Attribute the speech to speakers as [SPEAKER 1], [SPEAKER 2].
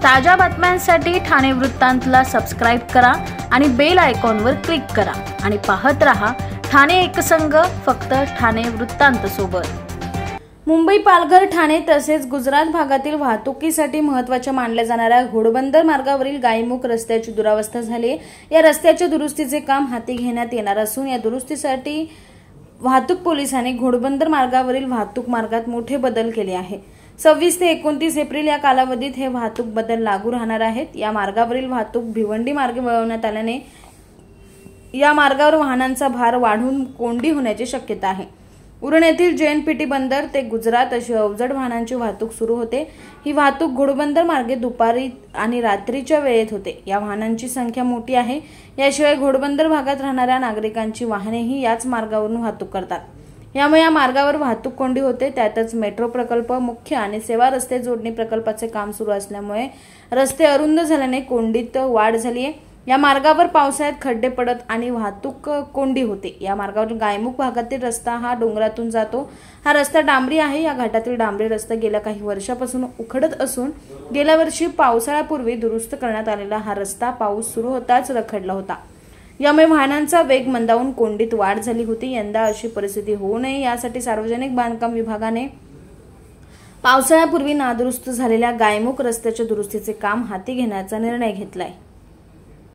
[SPEAKER 1] ताज्या बातम्यांसाठी ठाणे वृत्तांतला सबस्क्राइब करा आणि बेल आयकॉनवर क्लिक करा आणि पाहत रहा ठाणे एकसंग, फक्त ठाणे वृत्तांत सोबत।
[SPEAKER 2] मुंबई, पालघर, ठाणे तसेच गुजरात भागातील वाहतुकीसाठी महत्त्वाच्या मानल्या जाणाऱ्या घोडबंदर मार्गावरील गायमुख रस्त्याची दुरावस्था झाली। या रस्त्याच्या दुरुस्तीचे काम हाती घेण्यात येणार असून या दुरुस्तीसाठी वाहतूक पोलिसांनी घोडबंदर मार्गावरील वाहतूक मार्गात मोठे बदल केले आहे। 26 ते 29 एप्रिल या कालावधीत हे वाहतूक बदल लागू राहणार आहेत। या मार्गावरील वाहतूक भिवंडी मार्गे वळवण्यात आल्याने या मार्गावर वाहनांचा भार वाढून कोंडी होण्याची शक्यता आहे। उरण येथील JNPT बंदर ते गुजरात अशी अवजड वाहनांची वाहतूक सुरू होते। ही वाहतूक घोडबंदर मार्गे दुपारी आणि रात्रीच्या वेळेत होते। या वाहनांची संख्या मोठी आहे। याशिवाय घोडबंदर भागात राहणाऱ्या नागरिकांची वाहनेही याच मार्गावरून वाहतूक करतात। यामुळे या मार्गावर वाहतूक कोंडी होते। त्यातच मेट्रो प्रकल्प, मुख्य आणि सेवा रस्ते जोडणी प्रकल्पाचे काम सुरू असल्यामुळे रस्ते अरुंद झाल्याने कोंडीत वाढ झाली आहे। या मार्गावर पावसाळ्यात खड्डे पडत आणि वाहतूक कोंडी होते। या मार्गावर गायमुख भागातील रस्ता हा डोंगरातून जातो। हा रस्ता डांबरी आहे। या घाटातील डांबरी रस्ता गेल्या काही वर्षापासून उखडत असून गेल्या वर्षी पावसाळ्यापूर्वी दुरुस्त करण्यात आलेला हा रस्ता पाऊस सुरू होताच रखडला होता। यामुळे वाहनांचा वेग मंदावून कोंडीत वाढ झाली होती। यंदा अशी परिस्थिती होऊ नये यासाठी सार्वजनिक बांधकाम विभागाने पावसाळ्यापूर्वी नादुरुस्त झालेल्या गायमुख रस्त्याच्या दुरुस्तीचे काम हाती घेण्याचा निर्णय घेतलाय।